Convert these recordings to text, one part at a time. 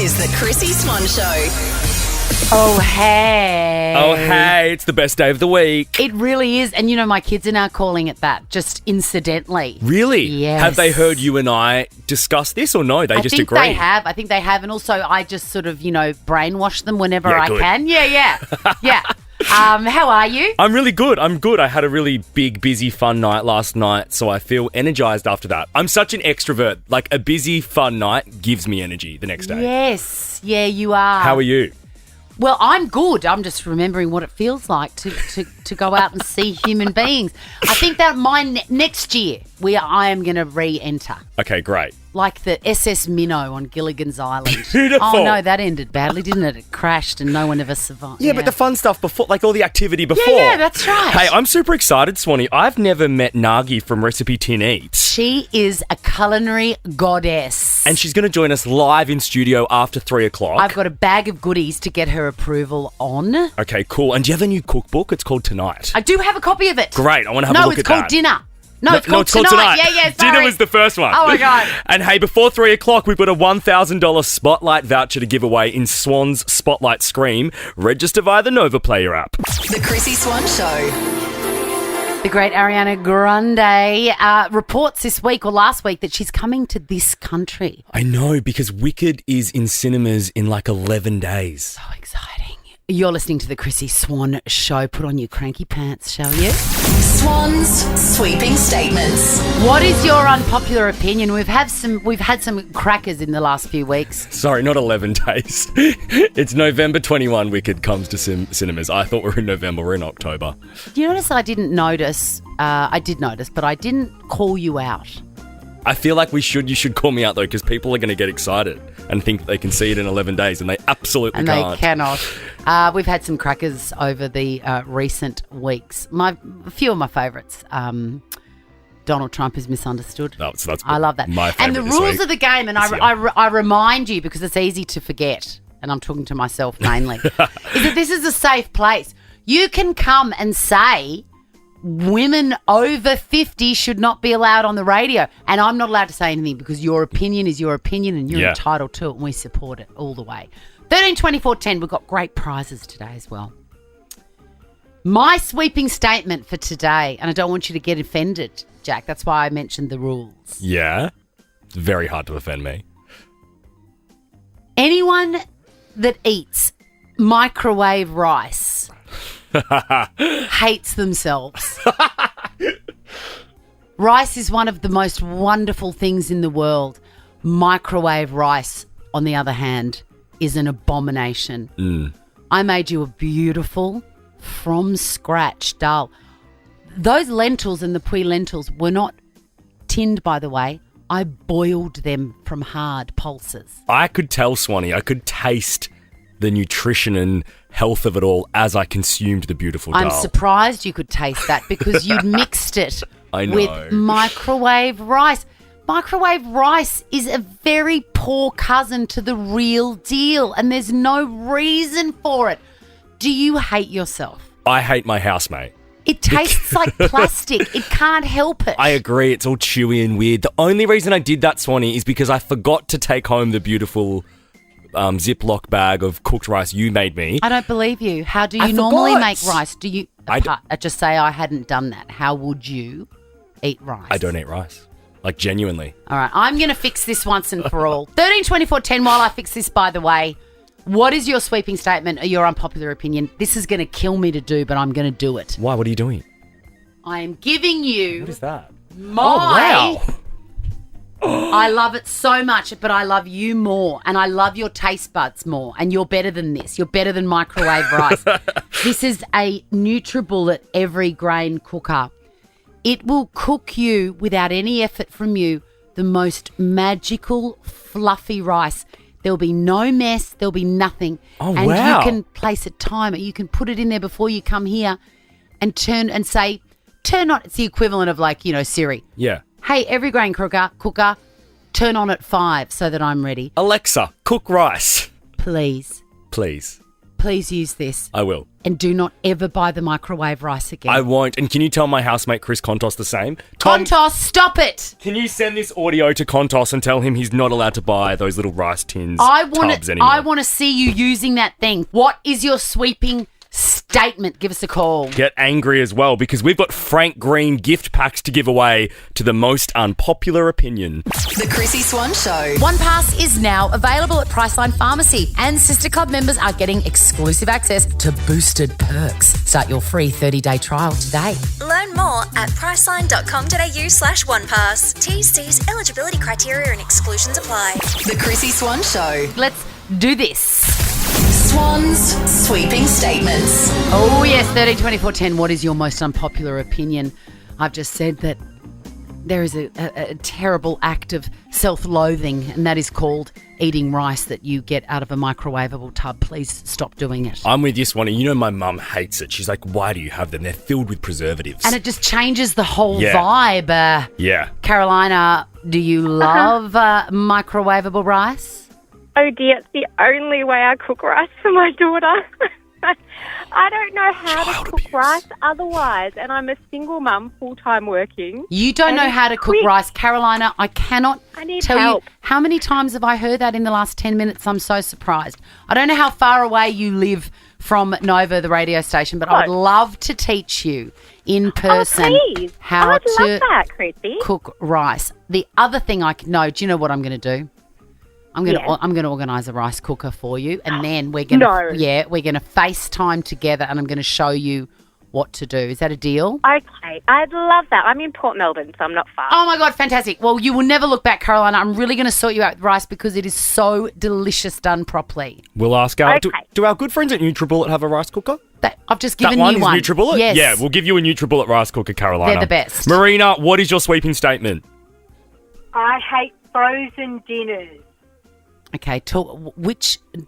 is the Chrissie Swan Show. Oh, hey. Oh, hey, it's the best day of the week. It really is. And, you know, my kids are now calling it that, just incidentally. Really? Yes. Have they heard you and I discuss this or no? They just agree? I think they have. And also I just sort of, brainwash them whenever I good. can. Yeah. How are you? I'm really good. I had a really big, busy, fun night last night, so I feel energized after that. I'm such an extrovert. Like, a busy, fun night gives me energy the next day. Yes. Yeah, you are. How are you? Well, I'm good. I'm just remembering what it feels like to go out and see human beings. I think that next year I am going to re-enter. Okay, great. Like the SS Minnow on Gilligan's Island. Beautiful. Oh, no, that ended badly, didn't it? It crashed and no one ever survived. Yeah, but the fun stuff before, like all the activity before. Yeah, that's right. Hey, I'm super excited, Swanee. I've never met Nagi from Recipe Tin Eats. She is a culinary goddess. And she's going to join us live in studio after 3 o'clock. I've got a bag of goodies to get her approval on. Okay, cool. And do you have a new cookbook? It's called Tonight. I do have a copy of it. Great. I want to have a look at that. No, it's called Dinner. No, it's called Tonight. Yeah, sorry. Dinner was the first one. Oh, my God. And hey, before 3 o'clock, we've got a $1,000 Spotlight voucher to give away in Swan's Spotlight Scream. Register via the Nova Player app. The Chrissie Swan Show. The great Ariana Grande reports this week or last week that she's coming to this country. I know, because Wicked is in cinemas in like 11 days. So exciting. You're listening to the Chrissie Swan Show. Put on your cranky pants, shall you? Swan's sweeping statements. What is your unpopular opinion? We've had some crackers in the last few weeks. Sorry, not 11 days. It's November 21 Wicked comes to cinemas. I thought we were in November. We're in October. Do you notice I didn't notice? I did notice, but I didn't call you out. I feel like you should call me out, though, because people are going to get excited and think they can see it in 11 days, and they absolutely can't. And they cannot. We've had some crackers over the recent weeks. A few of my favourites. Donald Trump is misunderstood. That's I love that. My favourite and the rules of the game, and I remind you because it's easy to forget, and I'm talking to myself mainly, is that this is a safe place. You can come and say women over 50 should not be allowed on the radio. And I'm not allowed to say anything because your opinion is your opinion and you're entitled to it, and we support it all the way. 13 24 10, we've got great prizes today as well. My sweeping statement for today, and I don't want you to get offended, Jack, that's why I mentioned the rules. Yeah? It's very hard to offend me. Anyone that eats microwave rice hates themselves. Rice is one of the most wonderful things in the world. Microwave rice, on the other hand, is an abomination. I made you a beautiful, from scratch dal. Those lentils and the pui lentils were not tinned, by the way. I boiled them from hard pulses. I could tell, Swanee, I could taste the nutrition and health of it all as I consumed the beautiful dal. I'm surprised you could taste that because you'd mixed it with microwave rice. Microwave rice is a very poor cousin to the real deal, and there's no reason for it. Do you hate yourself? I hate my housemate. It tastes like plastic. It can't help it. I agree. It's all chewy and weird. The only reason I did that, Swanee, is because I forgot to take home the beautiful Ziploc bag of cooked rice you made me. I don't believe you. How do you normally make rice? Do you just say I hadn't done that? How would you eat rice? I don't eat rice. Like, genuinely. All right. I'm going to fix this once and for all. 13 24 10, while I fix this, by the way. What is your sweeping statement or your unpopular opinion? This is going to kill me to do, but I'm going to do it. Why? What are you doing? I am giving you... What is that? Wow. I love it so much, but I love you more, and I love your taste buds more, and you're better than this. You're better than microwave rice. This is a NutriBullet every grain cooker. It will cook you, without any effort from you, the most magical, fluffy rice. There'll be no mess. There'll be nothing. Oh, and wow. you can place a timer. You can put it in there before you come here and turn on. It's the equivalent of like, Siri. Yeah. Hey, every grain cooker, turn on at 5 so that I'm ready. Alexa, cook rice. Please. Please. please use this. I will. And do not ever buy the microwave rice again. I won't. And can you tell my housemate Chris Contos the same? Tom, Contos, stop it. can you send this audio to Contos and tell him he's not allowed to buy those little rice tins tubs anymore? I want to see you using that thing. What is your sweeping statement? Give us a call. Get angry as well, because we've got Frank Green gift packs to give away to the most unpopular opinion. The Chrissie Swan Show. One Pass is now available at Priceline Pharmacy, and Sister Club members are getting exclusive access to boosted perks. Start your free 30-day trial today. Learn more at priceline.com.au/onepass. TC's eligibility criteria and exclusions apply. The Chrissie Swan Show. Let's do this. Swans sweeping statements. Oh, yes, 13 24 10. What is your most unpopular opinion? I've just said that there is a terrible act of self-loathing, and that is called eating rice that you get out of a microwavable tub. Please stop doing it. I'm with you, Swanee. You know my mum hates it. She's like, why do you have them? They're filled with preservatives. And it just changes the whole Yeah. vibe. Yeah. Carolina, do you love microwavable rice? Oh dear, it's the only way I cook rice for my daughter. I don't know how Child to cook abuse. rice otherwise, and I'm a single mum, full-time working. You don't And know it's how to cook quick. rice. Carolina, I cannot I need tell help. you how many times have I heard that in the last 10 minutes. I'm so surprised. I don't know how far away you live from Nova, the radio station, but I would Oh. love to teach you in person please. how I'd to love that, Chrissie. cook rice. The other thing I can know, do you know what I'm going to do? I'm going Yeah. to organise a rice cooker for you, and then we're going to No. we're going to FaceTime together, and I'm going to show you what to do. Is that a deal? Okay, I'd love that. I'm in Port Melbourne, so I'm not far. Oh my God, fantastic. Well, you will never look back, Carolina. I'm really going to sort you out with rice because it is so delicious done properly. We'll ask our... Okay. Do our good friends at NutriBullet have a rice cooker? I've just That given one you is one. NutriBullet? Yes. Yeah, we'll give you a NutriBullet rice cooker, Carolina. They're the best. Marina, what is your sweeping statement? I hate frozen dinners. Okay,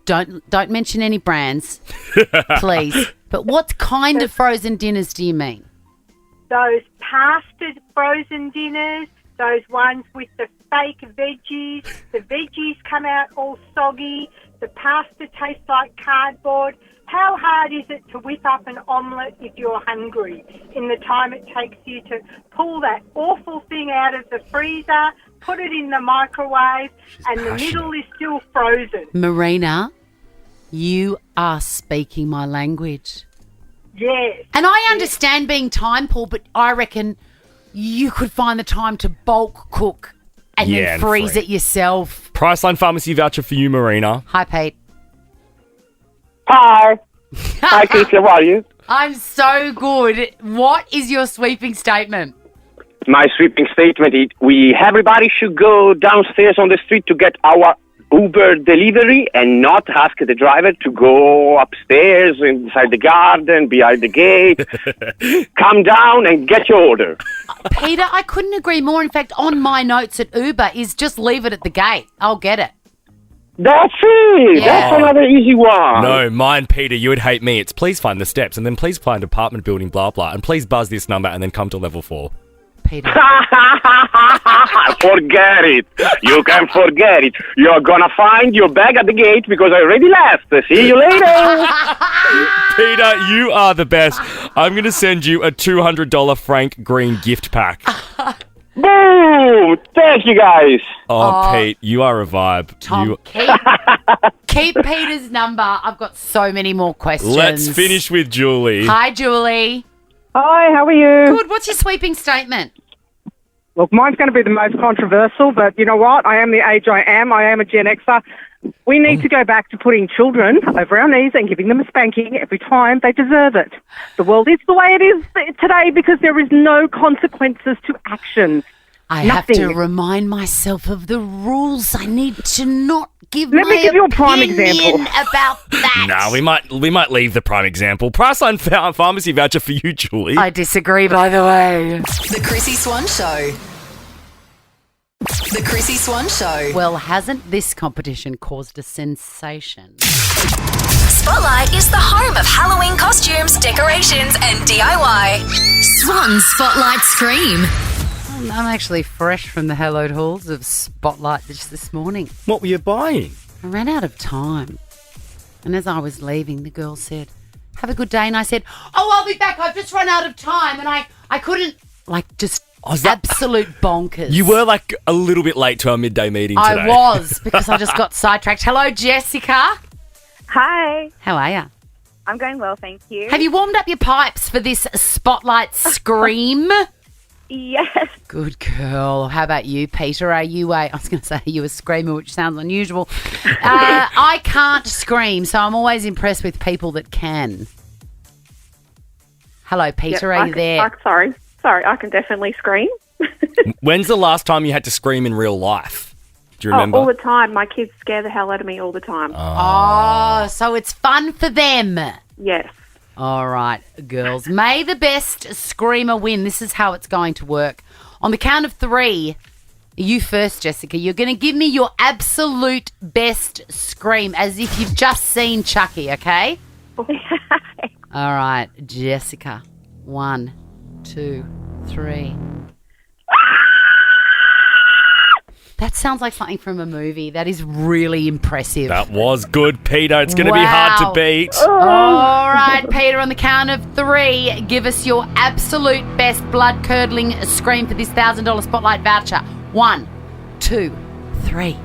don't mention any brands, please. But what kind of frozen dinners do you mean? Those pasta frozen dinners, those ones with the fake veggies. The veggies come out all soggy. The pasta tastes like cardboard. How hard is it to whip up an omelette if you're hungry in the time it takes you to pull that awful thing out of the freezer, put it in the microwave, and the middle is still frozen? Marina, you are speaking my language. Yes. And I understand being time poor, but I reckon you could find the time to bulk cook and Yeah, then and freeze free. it yourself. Priceline Pharmacy voucher for you, Marina. Hi, Pete. Hi. Hi, Chrissie. How are you? I'm so good. What is your sweeping statement? My sweeping statement is everybody should go downstairs on the street to get our Uber delivery and not ask the driver to go upstairs inside the garden, behind the gate. Come down and get your order. Peter, I couldn't agree more. In fact, on my notes at Uber is just leave it at the gate. I'll get it. That's it. Yeah. That's another easy one. No, mine, Peter, you would hate me. It's please find the steps and then please find apartment building, blah, blah. And please buzz this number and then come to level 4. Peter. Forget it. You can forget it. You're gonna find your bag at the gate because I already left. See you later. Peter, you are the best. I'm going to send you a $200 Frank Green gift pack. Boom. Thank you, guys. Oh, Pete, you are a vibe. Tom, keep Peter's number. I've got so many more questions. Let's finish with Julie. Hi, Julie. Hi, how are you? Good. What's your sweeping statement? Look, mine's going to be the most controversial, but you know what? I am the age I am. I am a Gen Xer. We need to go back to putting children over our knees and giving them a spanking every time they deserve it. The world is the way it is today because there is no consequences to action. I Nothing. have to remind myself of the rules. I need to not give Let my me give you a prime opinion example. about that. No, we might leave the prime example. Priceline Pharmacy voucher for you, Julie. I disagree, by the way. The Chrissie Swan Show. The Chrissie Swan Show. Well, hasn't this competition caused a sensation? Spotlight is the home of Halloween costumes, decorations, and DIY. Swan Spotlight Scream. I'm actually fresh from the hallowed halls of Spotlight just this morning. What were you buying? I ran out of time. And as I was leaving, the girl said, have a good day. And I said, oh, I'll be back. I've just run out of time. And I couldn't, just absolute bonkers. You were like a little bit late to our midday meeting today. I was, because I just got sidetracked. Hello, Jessica. Hi. How are you? I'm going well, thank you. Have you warmed up your pipes for this Spotlight Scream? Yes. Good girl. How about you, Peter? I was going to say you a screamer, which sounds unusual. I can't scream, so I'm always impressed with people that can. Hello, Peter. Are you there? Sorry, I can definitely scream. When's the last time you had to scream in real life? Do you remember? All the time. My kids scare the hell out of me all the time. Oh, so it's fun for them. Yes. All right, girls. May the best screamer win. This is how it's going to work. On the count of 3, you first, Jessica. You're going to give me your absolute best scream as if you've just seen Chucky, okay? All right, Jessica. 1, 2, 3. That sounds like something from a movie. That is really impressive. That was good, Peter. It's going to be hard to beat. All right, Peter, on the count of 3, give us your absolute best blood-curdling scream for this $1,000 Spotlight voucher. 1, 2, 3.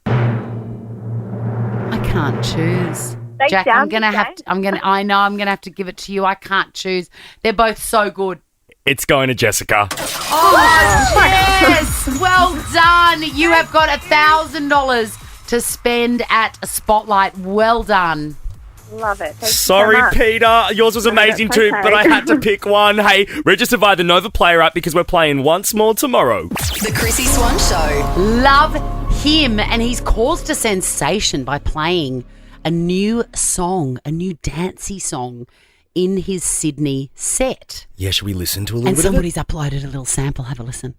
I can't choose. Jack, I'm gonna have to give it to you. I can't choose. They're both so good. It's going to Jessica. Oh, yes! Well done. You have got $1,000 to spend at a Spotlight. Well done. Love it. Thank you Sorry, so much. Peter. Yours was amazing too, okay. but I had to pick one. Hey, register via the Nova Player app because we're playing once more tomorrow. The Chrissie Swan Show. Love him, and he's caused a sensation by playing a new song, a new dancey song in his Sydney set. Yeah, should we listen to a little And bit of it? somebody's uploaded a little sample. Have a listen.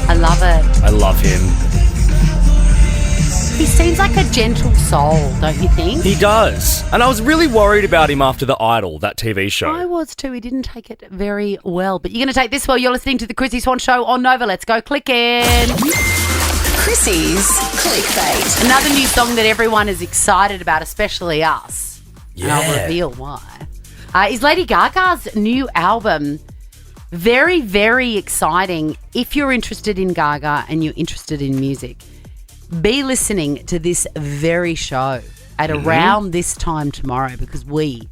I love it. I love him. He seems like a gentle soul, don't you think? He does. And I was really worried about him after The Idol, that TV show. I was too. He didn't take it very well. But you're going to take this well. You're listening to the Chrissie Swan Show on Nova. Let's go clicking. Chrissie's Clickbait. Another new song that everyone is excited about, especially us. Yeah. And I'll reveal why. Is Lady Gaga's new album. Very, very exciting. If you're interested in Gaga and you're interested in music, be listening to this very show at around this time tomorrow because we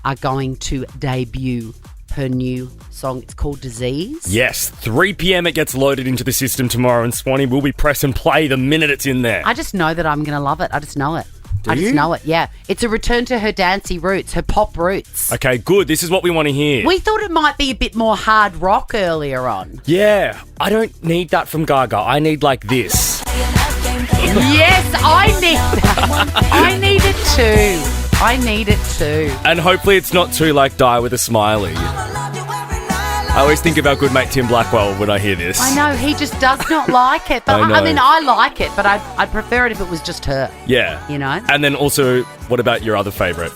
are going to debut her new song. It's called Disease. Yes, 3 p.m. it gets loaded into the system tomorrow and Swanee will be press and play the minute it's in there. I just know that I'm going to love it. I just know it. Do I just you? know it, yeah. It's a return to her dancey roots, her pop roots. Okay, good. This is what we want to hear. We thought it might be a bit more hard rock earlier on. Yeah, I don't need that from Gaga. I need like this. Yes, I need that. I need it too. I need it too. And hopefully it's not too like Die With a Smiley. I always think of our good mate Tim Blackwell when I hear this. I know, he just does not like it. But I know. I mean, I like it, but I'd prefer it if it was just her. Yeah. You know? And then also, what about your other favourite?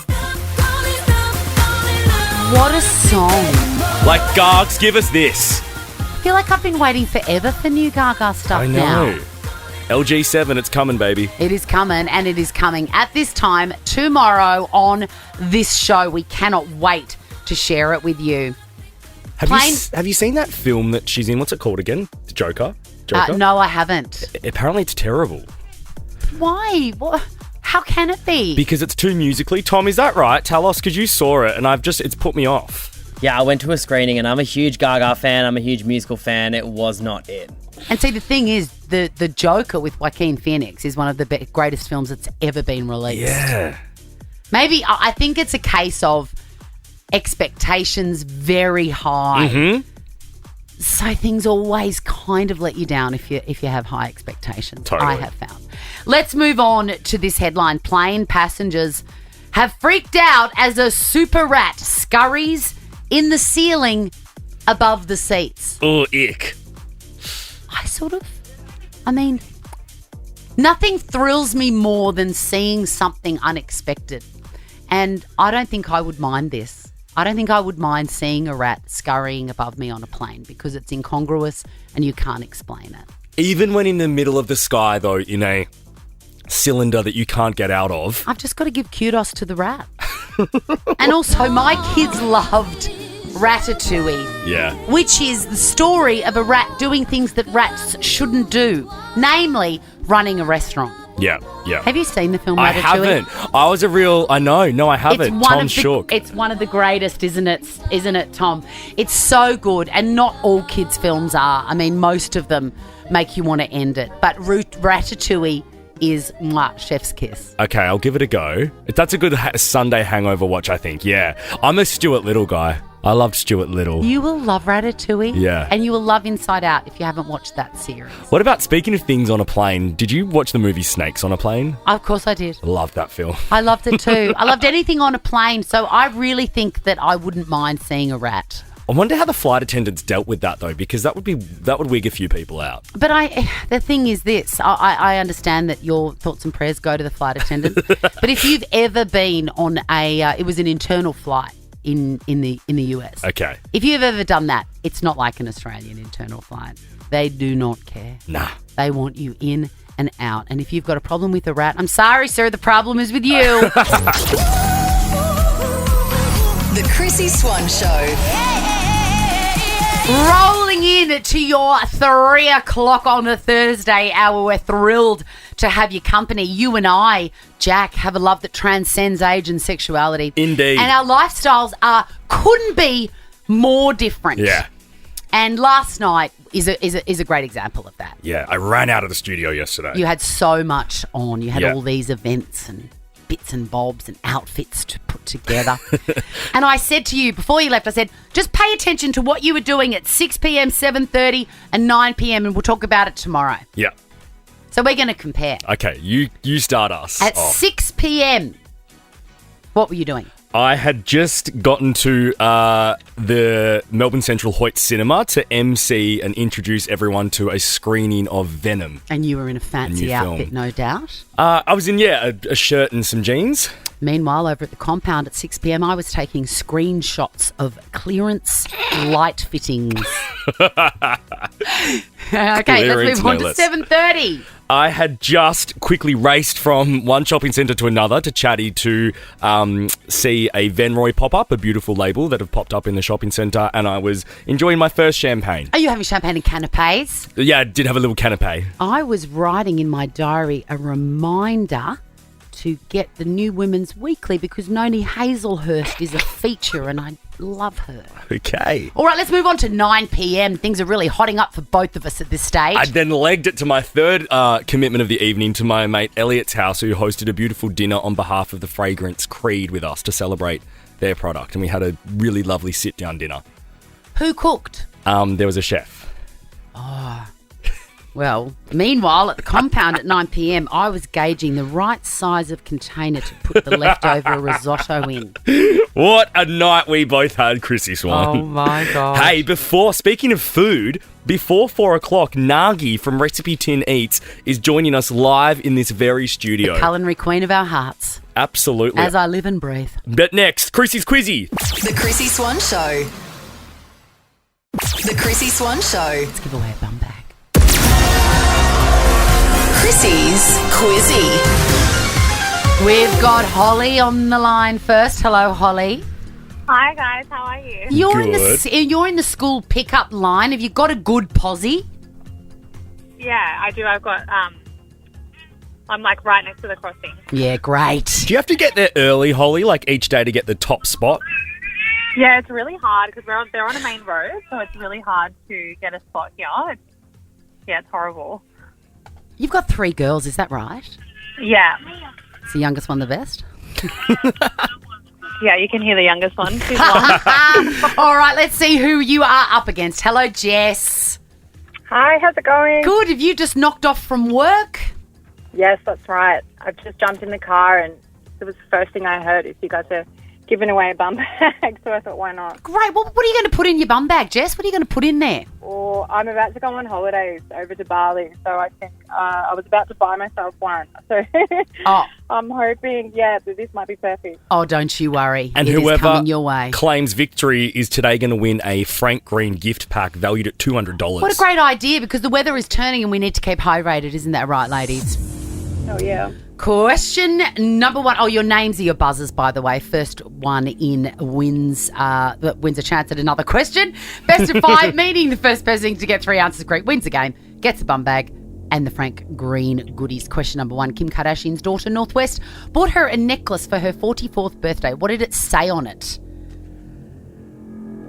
What a song. Like, Gargs, give us this. I feel like I've been waiting forever for new Gaga stuff I now. know. LG7, it's coming, baby. It is coming, and it is coming at this time tomorrow on this show. We cannot wait to share it with you. Have you seen that film that she's in? What's it called again? The Joker? No, I haven't. Apparently it's terrible. Why? What? How can it be? Because it's too musically. Tom, is that right? Tell us, because you saw it, and it's put me off. Yeah, I went to a screening, and I'm a huge Gaga fan. I'm a huge musical fan. It was not it. And see, the thing is, the Joker with Joaquin Phoenix is one of the greatest films that's ever been released. Yeah. Maybe, I think it's a case of expectations very high. Mm-hmm. So things always kind of let you down if you have high expectations. Totally. I have found. Let's move on to this headline. Plane passengers have freaked out as a super rat scurries in the ceiling above the seats. Oh, ick. Nothing thrills me more than seeing something unexpected. And I don't think I would mind this. I don't think I would mind seeing a rat scurrying above me on a plane because it's incongruous and you can't explain it. Even when in the middle of the sky, though, in a cylinder that you can't get out of. I've just got to give kudos to the rat. And also, my kids loved Ratatouille. Yeah. Which is the story of a rat doing things that rats shouldn't do, namely running a restaurant. Yeah, yeah. Have you seen the film Ratatouille? I haven't. I haven't. Tom Shook. It's one of the greatest, isn't it, Tom? It's so good, and not all kids' films are. I mean, most of them make you want to end it. But Ratatouille is chef's kiss. Okay, I'll give it a go. That's a good Sunday hangover watch, I think. Yeah. I'm a Stuart Little guy. I loved Stuart Little. You will love Ratatouille. Yeah. And you will love Inside Out if you haven't watched that series. What about, speaking of things on a plane, did you watch the movie Snakes on a Plane? Of course I did. Loved that film. I loved it too. I loved anything on a plane, so I really think that I wouldn't mind seeing a rat. I wonder how the flight attendants dealt with that, though, because that would wig a few people out. But the thing is this, I understand that your thoughts and prayers go to the flight attendants, but if you've ever been on it was an internal flight in the US. Okay. If you've ever done that, it's not like an Australian internal flight. They do not care. Nah. They want you in and out. And if you've got a problem with a rat, I'm sorry, sir, the problem is with you. The Chrissie Swan Show. Rolling in to your 3 o'clock on a Thursday hour. We're thrilled to have your company. You and I, Jack, have a love that transcends age and sexuality. Indeed. And our lifestyles couldn't be more different. Yeah. And last night is a great example of that. Yeah, I ran out of the studio yesterday. You had so much on. You had Yeah. all these events and bits and bobs and outfits to put together. And I said to you before you left, I said, just pay attention to what you were doing at 6 p.m, 7:30 and 9 p.m. and we'll talk about it tomorrow. Yeah. So we're going to compare. Okay, you start us At off. 6 p.m, what were you doing? I had just gotten to the Melbourne Central Hoyt Cinema to MC and introduce everyone to a screening of Venom. And you were in a fancy new outfit, film. no doubt. I was in, a shirt and some jeans. Meanwhile, over at the compound at 6 p.m, I was taking screenshots of clearance light fittings. Okay, let's move on to 7:30. I had just quickly raced from one shopping centre to another to Chatty to see a Venroy pop-up, a beautiful label that have popped up in the shopping centre, and I was enjoying my first champagne. Are you having champagne and canapes? Yeah, I did have a little canapé. I was writing in my diary a reminder to get the New Women's Weekly because Noni Hazelhurst is a feature and I love her. Okay. All right, let's move on to 9 p.m. Things are really hotting up for both of us at this stage. I then legged it to my third commitment of the evening to my mate Elliot's house, who hosted a beautiful dinner on behalf of the Fragrance Creed with us to celebrate their product. And we had a really lovely sit-down dinner. Who cooked? There was a chef. Well, meanwhile, at the compound at 9 p.m, I was gauging the right size of container to put the leftover risotto in. What a night we both had, Chrissie Swan. Oh, my God. Hey, speaking of food, before 4 o'clock, Nagi from Recipe Tin Eats is joining us live in this very studio. The culinary queen of our hearts. Absolutely. As I live and breathe. But next, Chrissie's Quizzy. The Chrissie Swan Show. The Chrissie Swan Show. Let's give away a bum bag. Chrissie's Quizzy. We've got Holly on the line first. Hello, Holly. Hi guys, how are you? You're in the school pickup line. Have you got a good posse? Yeah, I do. I've got I'm like right next to the crossing. Yeah, great. Do you have to get there early, Holly, like each day to get the top spot? Yeah, it's really hard because they're on a main road, so it's really hard to get a spot here. It's horrible. You've got 3 girls, is that right? Yeah. Is the youngest one the best? Yeah, you can hear the youngest one. She's one. All right, let's see who you are up against. Hello, Jess. Hi, how's it going? Good. Have you just knocked off from work? Yes, that's right. I've just jumped in the car and it was the first thing I heard is you guys are giving away a bum bag, so I thought, why not? Great. Well, what are you going to put in your bum bag, Jess? What are you going to put in there? Or I'm about to go on holidays over to Bali, so I think I was about to buy myself one. So I'm hoping, that this might be perfect. Oh, don't you worry. And it is whoever coming your way. claims victory is today going to win a Frank Green gift pack valued at $200. What a great idea, because the weather is turning and we need to keep hydrated. Isn't that right, ladies? Oh, yeah. Question number 1. Oh, your names are your buzzers, by the way. First one in wins a chance at another question. Best of 5, meaning the first person to get 3 answers correct wins the game, gets the bum bag and the Frank Green goodies. Question number 1. Kim Kardashian's daughter, Northwest, bought her a necklace for her 44th birthday. What did it say on it?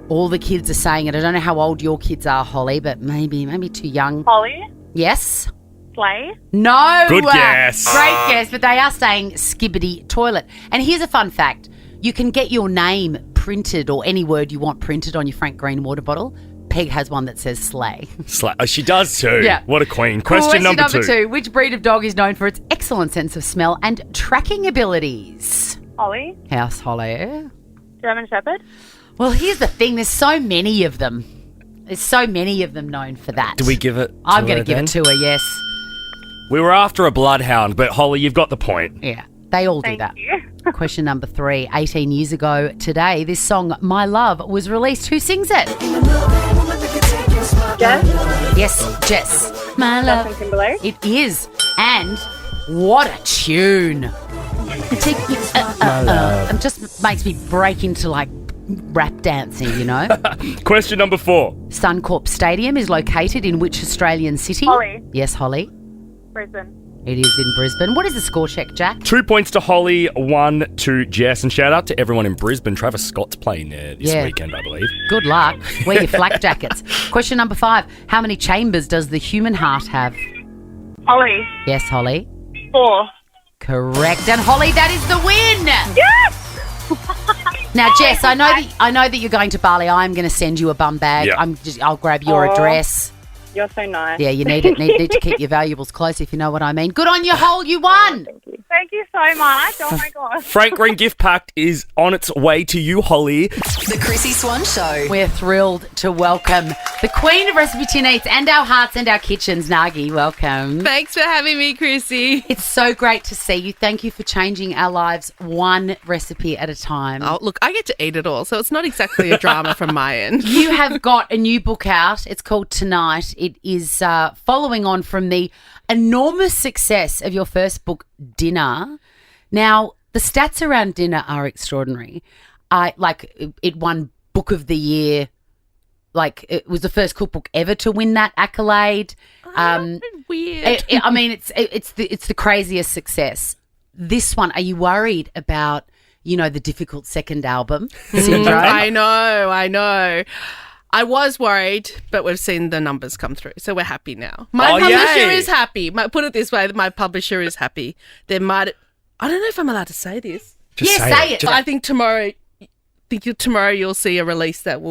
All the kids are saying it. I don't know how old your kids are, Holly, but maybe too young. Holly? Yes? Slay? No. Good guess. Great guess, but they are saying Skibbity Toilet. And here's a fun fact. You can get your name printed or any word you want printed on your Frank Green water bottle. Peg has one that says Slay. Slay. Oh, she does too. Yeah. What a queen. Question number 2. Which breed of dog is known for its excellent sense of smell and tracking abilities? Holly? House Holly. German Shepherd? Well, here's the thing. There's so many of them. There's so many of them known for that. Do we give it I'm going going to give it to her, yes. We were after a bloodhound, but Holly, you've got the point. Yeah, they all do that. Question number 3. 18 years ago today, this song, My Love, was released. Who sings it? Jess? Yes, Jess. My Love. Justin Timberlake? It is. And what a tune. Take me, It just makes me break into like rap dancing, you know. Question number 4. Suncorp Stadium is located in which Australian city? Holly? Yes, Holly. Brisbane? It is in Brisbane. What is the score check, Jack? 2 points to Holly, 1 to Jess. And shout out to everyone in Brisbane. Travis Scott's playing there this weekend, I believe. Good luck. Wear your flak jackets. Question number 5. How many chambers does the human heart have? Holly? Yes, Holly. 4. Correct. And Holly, that is the win. Yes! Now, Jess, I know that you're going to Bali. I'm going to send you a bum bag. Yeah. I'll grab your address. You're so nice. Yeah, you need to keep your valuables close, if you know what I mean. Good on you, Hole. You won. Thank you so much. Oh, my gosh. Frank Green gift pack is on its way to you, Holly. The Chrissie Swan Show. We're thrilled to welcome the queen of recipe tin eats and our hearts and our kitchens, Nagi. Welcome. Thanks for having me, Chrissy. It's so great to see you. Thank you for changing our lives one recipe at a time. Oh, look, I get to eat it all, so it's not exactly a drama from my end. You have got a new book out. It's called Tonight. It is following on from the enormous success of your first book, Dinner. Now, the stats around Dinner are extraordinary. It won Book of the Year. Like, it was the first cookbook ever to win that accolade. Weird. It's the craziest success. This one, are you worried about, the difficult second album syndrome? I know. I was worried, but we've seen the numbers come through, so we're happy now. My publisher is happy. Put it this way, my publisher is happy. I don't know if I'm allowed to say this. Just say it. I think tomorrow you'll see a release that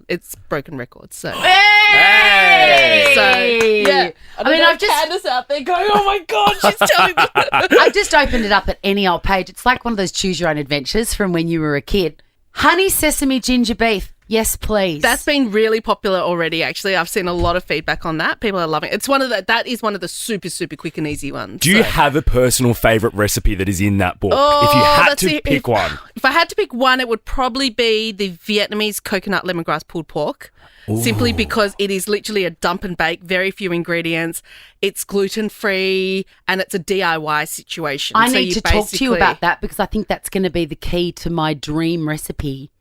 it's broken records. So, Hey! So yeah. I've just Candace out there going, oh my God, she's telling me. I've just opened it up at any old page. It's like one of those choose your own adventures from when you were a kid. Honey sesame ginger beef. Yes, please. That's been really popular already, actually. I've seen a lot of feedback on that. People are loving it. That is one of the super, super quick and easy ones. Do you have a personal favourite recipe that is in that book? If you had to pick one. If I had to pick one, it would probably be the Vietnamese coconut lemongrass pulled pork. Ooh. Simply because it is literally a dump and bake, very few ingredients. It's gluten-free and it's a DIY situation. I need to talk to you about that because I think that's going to be the key to my dream recipe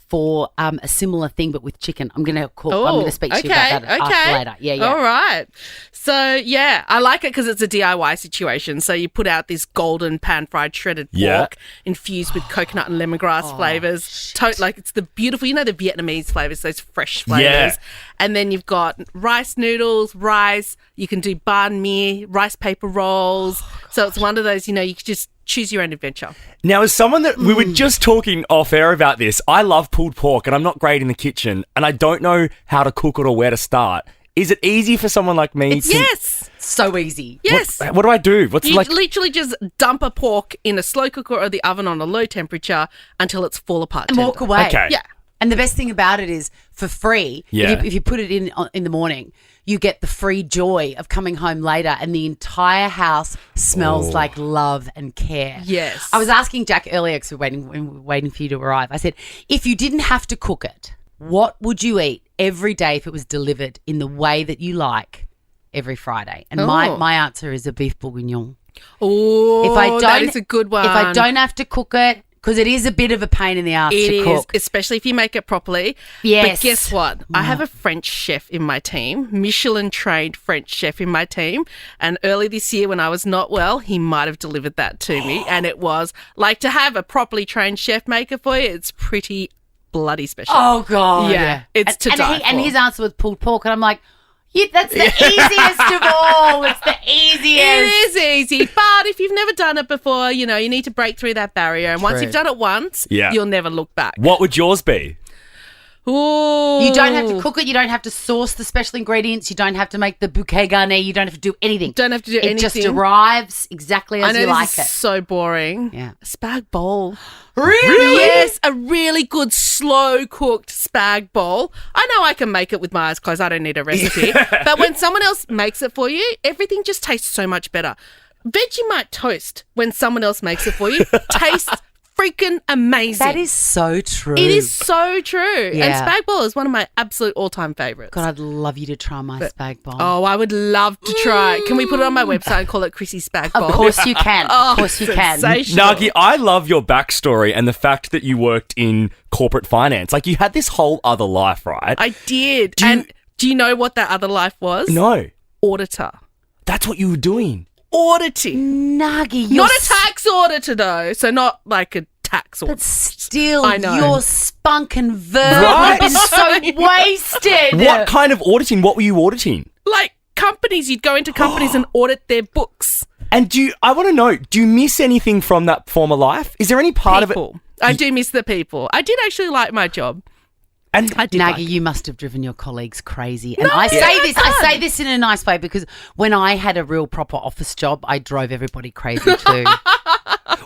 for a similar thing, but with chicken. I'm going to speak to you about that after later. Yeah. All right. So, I like it because it's a DIY situation. So you put out this golden pan-fried shredded pork infused with coconut and lemongrass flavours. It's the beautiful, the Vietnamese flavours, those fresh flavours. Yeah. And then you've got rice noodles, rice. You can do banh mi, rice paper rolls. So it's one of those, you can just choose your own adventure. Now, as someone that we were just talking off air about this, I love pulled pork and I'm not great in the kitchen and I don't know how to cook it or where to start. Is it easy for someone like me? Yes. So easy. Yes. What do I do? What's You literally just dump a pork in a slow cooker or the oven on a low temperature until it's fall apart. And walk away. Okay. Yeah. And the best thing about it is for free, if you put it in the morning, you get the free joy of coming home later and the entire house smells like love and care. Yes. I was asking Jack earlier because we're waiting for you to arrive. I said, if you didn't have to cook it, what would you eat every day if it was delivered in the way that you like every Friday? And my answer is a beef bourguignon. Oh, that is a good one. If I don't have to cook it, because it is a bit of a pain in the ass to cook. Especially if you make it properly. Yes. But guess what? I have a French chef in my team, Michelin-trained French chef in my team. And early this year when I was not well, he might have delivered that to me. And it was like to have a properly trained chef make it for you, it's pretty bloody special. Oh, God. Yeah. It's to die for. And his answer was pulled pork. And I'm like, yeah, that's the easiest of all. It's the easiest. It is easy, but if you've never done it before, you need to break through that barrier. And once you've done it once, you'll never look back. What would yours be? Ooh. You don't have to cook it. You don't have to source the special ingredients. You don't have to make the bouquet garni. You don't have to do anything. Don't have to do anything. It just arrives exactly as you like this it. is so boring. Yeah. A spag bowl. Really? Yes, a really good slow-cooked spag bowl. I know I can make it with my eyes closed. I don't need a recipe. But when someone else makes it for you, everything just tastes so much better. Vegemite toast, when someone else makes it for you, tastes freaking amazing. That is so true. It is so true. Yeah. And spag bowl is one of my absolute all-time favourites. God, I'd love you to try my spag bowl. Oh, I would love to try. Can we put it on my website and call it Chrissie Spag Bowl? Of course you can. Of course you can. Nagi, I love your backstory and the fact that you worked in corporate finance. Like, you had this whole other life, right? I did. Do you know what that other life was? No. Auditor. That's what you were doing. Auditing. Nagi, Not a tax auditor, though. So not like a tax auditor. But still, I know. your spunk and verve Right? have been so wasted. What kind of auditing? What were you auditing? Like companies, you'd go into companies and audit their books. And I want to know, do you miss anything from that former life? Is there any part of it? I do miss the people. I did actually like my job. And Nagi, you must have driven your colleagues crazy. And I say this in a nice way because when I had a real proper office job, I drove everybody crazy too.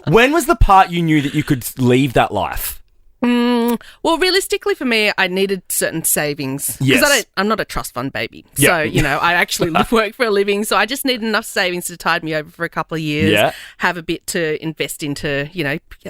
When was the part you knew that you could leave that life? Well, realistically for me, I needed certain savings. Yes. Because I'm not a trust fund baby. Yeah. So, I actually work for a living. So I just needed enough savings to tide me over for a couple of years. Yeah. Have a bit to invest into,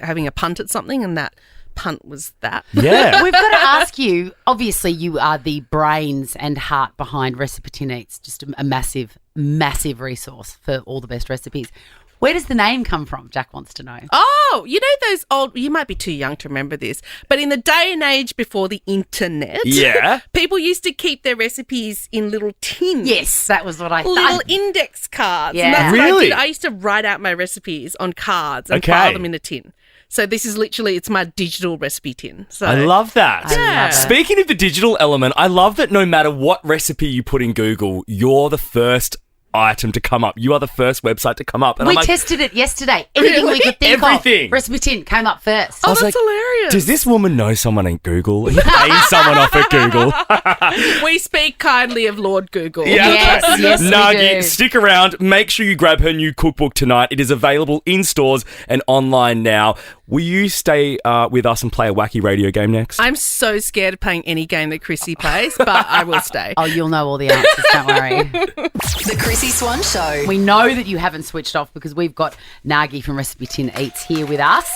having a punt at something. And that punt was that. Yeah. We've got to ask you, obviously you are the brains and heart behind Recipe Tin Eats, just a massive, massive resource for all the best recipes. Where does the name come from? Jack wants to know. Oh, those old, you might be too young to remember this, but in the day and age before the internet, people used to keep their recipes in little tins. Yes, that was what I thought. Little index cards. Yeah. And that's Really? what I did. I used to write out my recipes on cards and file them in a tin. So this is literally, it's my digital recipe tin. So I love that. Yeah. Speaking of the digital element, I love that no matter what recipe you put in Google, you're the first item to come up. You are the first website to come up. And We I'm like, tested it yesterday. Anything we could think Everything. of. Recipe Tin came up first. Oh, was that's like, hilarious. does this woman know someone in Google? Are you paying someone off at Google? We speak kindly of Lord Google. Yes, we Nagi, do. stick around. Make sure you grab her new cookbook tonight. It is available in stores and online now. Will you stay with us and play a wacky radio game next? I'm so scared of playing any game that Chrissie plays, but I will stay. Oh, you'll know all the answers, don't worry. The Chrissie Swan Show. We know that you haven't switched off because we've got Nagi from Recipe Tin Eats here with us.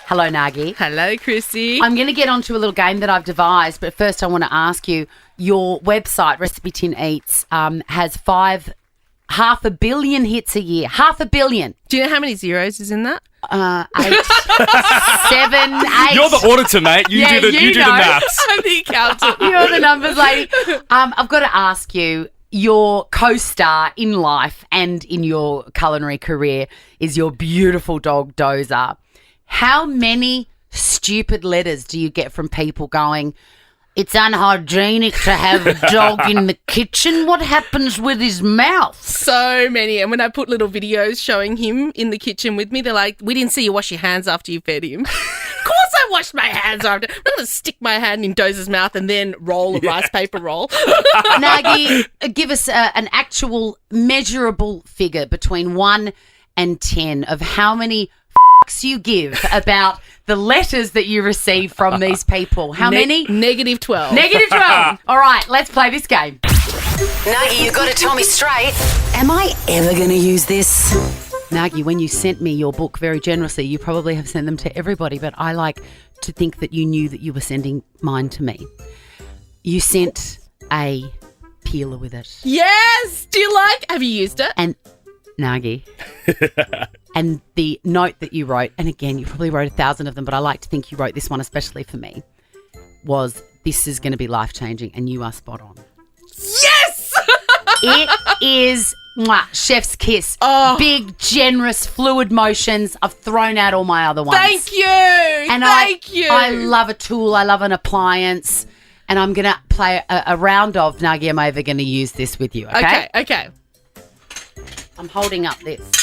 Hello, Nagi. Hello, Chrissie. I'm going to get onto a little game that I've devised, but first I want to ask you, your website, Recipe Tin Eats, has 5.5 billion hits a year. 500 million. Do you know how many zeros is in that? 8, 7, 8. You're the auditor, mate. You do the maths. I'm the accountant. You're the numbers lady. I've got to ask you, your co-star in life and in your culinary career is your beautiful dog, Dozer. How many stupid letters do you get from people going, it's unhygienic to have a dog in the kitchen? What happens with his mouth? So many. And when I put little videos showing him in the kitchen with me, they're like, we didn't see you wash your hands after you fed him. Of course I wash my hands. I'm not going to stick my hand in Doza's mouth and then roll a rice paper roll. Nagi, give us an actual measurable figure between 1 and 10 of how many you give about the letters that you receive from these people. How many? Negative 12. Negative 12. All right, let's play this game. Nagi, you got to tell me straight. Am I ever going to use this? Nagi, when you sent me your book very generously, you probably have sent them to everybody, but I like to think that you knew that you were sending mine to me. You sent a peeler with it. Yes! Have you used it? And Nagi. And the note that you wrote, and again, you probably wrote 1,000 of them, but I like to think you wrote this one especially for me, was this is going to be life-changing, and you are spot on. Yes! It is chef's kiss. Oh. Big, generous, fluid motions. I've thrown out all my other ones. Thank you. Thank you. I love a tool. I love an appliance. And I'm going to play a round of, Nagi, am I ever going to use this with you? Okay. I'm holding up this.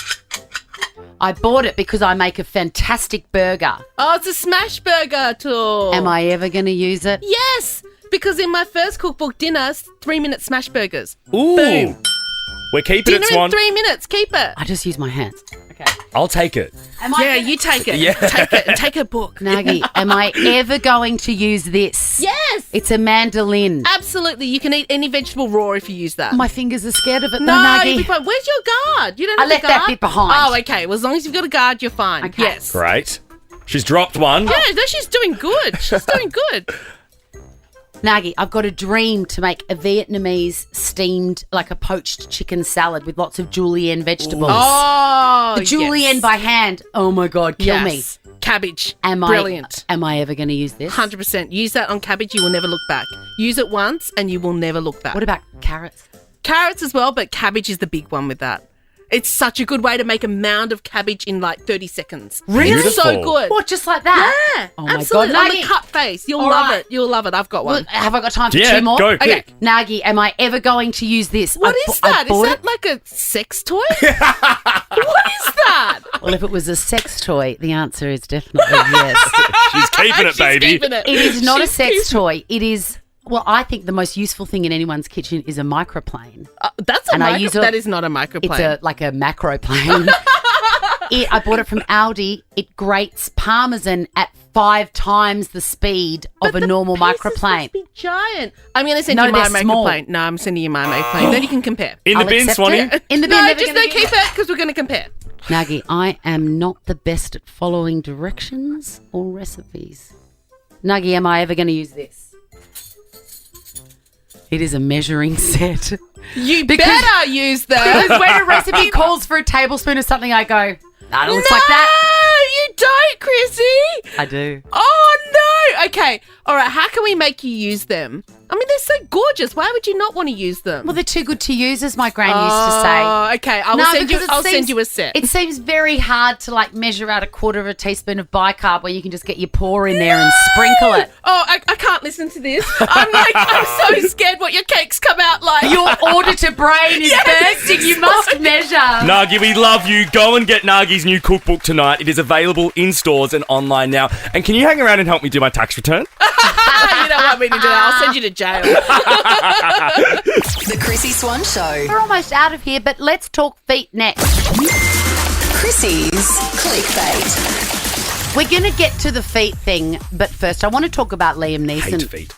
I bought it because I make a fantastic burger. Oh, it's a smash burger tool. Am I ever going to use it? Yes, because in my first cookbook dinner, 3-minute smash burgers. Ooh. Boom. We're keeping Dinner it, Swan. in 3 minutes. Keep it. I just use my hands. Okay. I'll take it. You take it. Yeah. Take it and take a book. Nagi, am I ever going to use this? Yes. It's a mandolin. Absolutely. You can eat any vegetable raw if you use that. My fingers are scared of it. No, Nagi. you'll be fine. Where's your guard? You don't I have left a guard? that bit behind. Oh, okay. Well, as long as you've got a guard, you're fine. Okay. Yes. Great. She's dropped one. Yeah, no, she's doing good. She's doing good. Nagi, I've got a dream to make a Vietnamese steamed, like a poached chicken salad with lots of julienne vegetables. Oh, the julienne yes. by hand. Oh my God, kill me. Cabbage. Am Brilliant. I ever going to use this? 100%. Use that on cabbage. You will never look back. Use it once and you will never look back. What about carrots? Carrots as well, but cabbage is the big one with that. It's such a good way to make a mound of cabbage in like 30 seconds. Really? It's so Beautiful. good. What, just like that? Yeah. Oh my absolutely. God. On the Nagi. cut face. You'll All love right. it. You'll love it. I've got one. Well, have I got time for Yeah, 2 more? go. Okay. Nagi, am I ever going to use this? What is that? Is that like a sex toy? What is that? Well, if it was a sex toy, the answer is definitely yes. She's keeping it, She's baby. keeping it. It is not a She's sex keeping- toy. It is, well, I think the most useful thing in anyone's kitchen is a microplane. That's a And I use that is not a microplane. It's like a macro plane. I bought it from Aldi. It grates parmesan at 5 times the speed of a normal microplane. Must be giant. I'm going to send No, you my they're small. microplane. No, I'm sending you my microplane. Then you can compare. In the I'll bin, accept Swanee. it. In the bin. No, never just gonna no, use keep it because we're going to compare. Nagi, I am not the best at following directions or recipes. Nagi, am I ever going to use this? It is a measuring set. You better use that. Because when a recipe calls for a tablespoon of something, I go, that looks like that. No, you don't, Chrissy. I do. Oh, no. Okay. All right. How can we make you use them? I mean, they're so gorgeous. Why would you not want to use them? Well, they're too good to use, as my gran used to say. Oh, okay. I'll send you a set. It seems very hard to like measure out 1/4 of a teaspoon of bicarb where you can just get your paw in there and sprinkle it. Oh, I can't listen to this. I'm so scared what your cakes come out like. Your auditor brain is bursting. You must measure. Nagi, we love you. Go and get Nagi's new cookbook tonight. It is available in stores and online now. And can you hang around and help me do my tax return? You don't want me to do that. I'll send you to jail. The Chrissy Swan Show. We're almost out of here, but let's talk feet next. Chrissy's clickbait. We're going to get to the feet thing, but first I want to talk about Liam Neeson. Hate feet.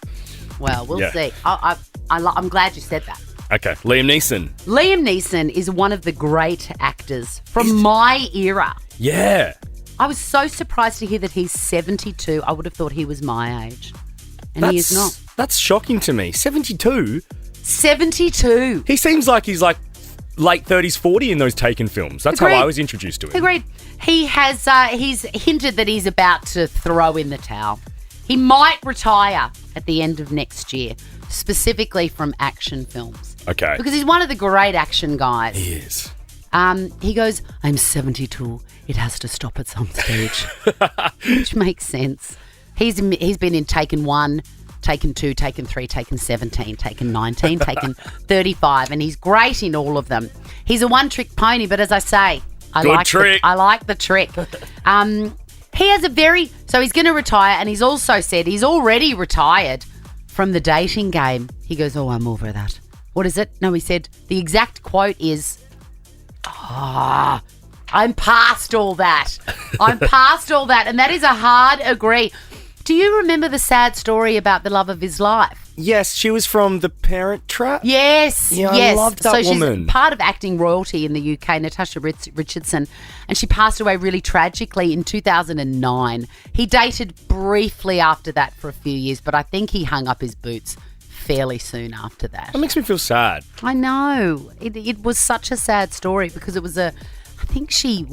Well, we'll Yeah. see. I'm glad you said that. Okay, Liam Neeson. Liam Neeson is one of the great actors from my era. Yeah. I was so surprised to hear that he's 72. I would have thought he was my age. And he is not. That's shocking to me. 72? 72. He seems like he's like late 30s, 40 in those Taken films. That's Agreed. how I was introduced to him. Agreed. He has, he's hinted that he's about to throw in the towel. He might retire at the end of next year, specifically from action films. Okay. Because he's one of the great action guys. He is. He goes, I'm 72. It has to stop at some stage. Which makes sense. He's been in Taken 1, Taken 2, Taken 3, Taken 17, Taken 19, Taken 35, and he's great in all of them. He's a one-trick pony, but as I say, I Good like trick. I like the trick. He has so he's going to retire, and he's also said he's already retired from the dating game. He goes, I'm over that. What is it? No, he said the exact quote is, I'm past all that. I'm past all that. And that is a hard agree. Do you remember the sad story about the love of his life? Yes, she was from The Parent Trap. Yes, yeah, yes. I loved that woman. She's part of acting royalty in the UK, Natasha Richardson, and she passed away really tragically in 2009. He dated briefly after that for a few years, but I think he hung up his boots fairly soon after that. That makes me feel sad. I know. It was such a sad story because it was I think she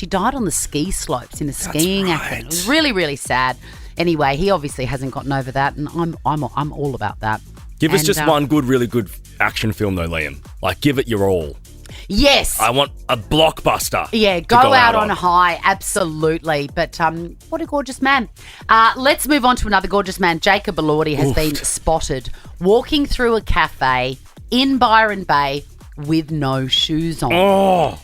died on the ski slopes in a skiing accident. It was really, really sad. Anyway, he obviously hasn't gotten over that, and I'm all about that. Give us just one really good action film though, Liam. Like, give it your all. Yes. I want a blockbuster. Yeah, go out on high, absolutely. But what a gorgeous man. Let's move on to another gorgeous man. Jacob Elordi has been spotted walking through a cafe in Byron Bay with no shoes on. Oh.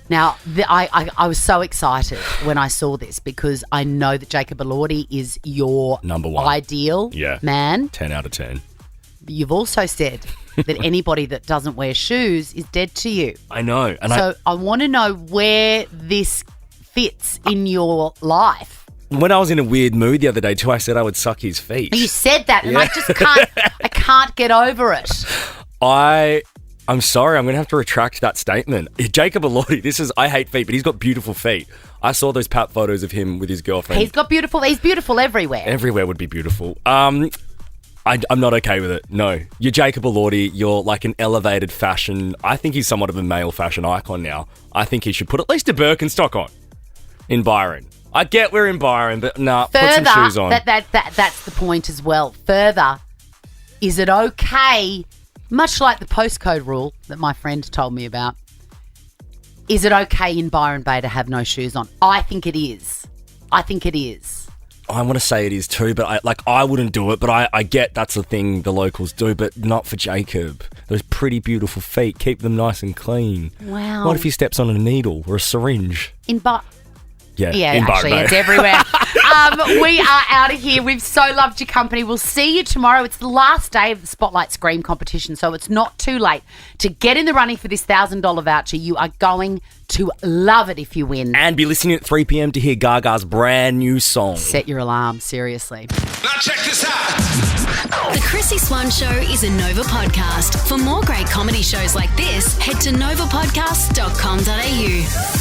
Now, I was so excited when I saw this because I know that Jacob Elordi is your number one ideal man. 10 out of 10. You've also said that anybody that doesn't wear shoes is dead to you. I know. And so I want to know where this fits in your life. When I was in a weird mood the other day too, I said I would suck his feet. You said that, and I just can't get over it. I'm sorry, I'm going to have to retract that statement. Jacob Elordi, I hate feet, but he's got beautiful feet. I saw those pap photos of him with his girlfriend. He's beautiful everywhere. Everywhere would be beautiful. I'm not okay with it, no. You're Jacob Elordi, you're like an elevated fashion. I think he's somewhat of a male fashion icon now. I think he should put at least a Birkenstock on in Byron. I get we're in Byron, but put some shoes on. That's the point as well. Further, is it okay... Much like the postcode rule that my friend told me about, is it okay in Byron Bay to have no shoes on? I think it is. I want to say it is too, but I wouldn't do it, but I get that's the thing the locals do, but not for Jacob. Those pretty beautiful feet, keep them nice and clean. Wow. What if he steps on a needle or a syringe? Yeah, in actually, Byron Bay. it's everywhere. We are out of here. We've so loved your company. We'll see you tomorrow. It's the last day of the Spotlight Scream competition, so it's not too late to get in the running for this $1,000 voucher. You are going to love it if you win. And be listening at 3 p.m. to hear Gaga's brand new song. Set your alarm, seriously. Now check this out. The Chrissie Swan Show is a Nova podcast. For more great comedy shows like this, head to novapodcasts.com.au.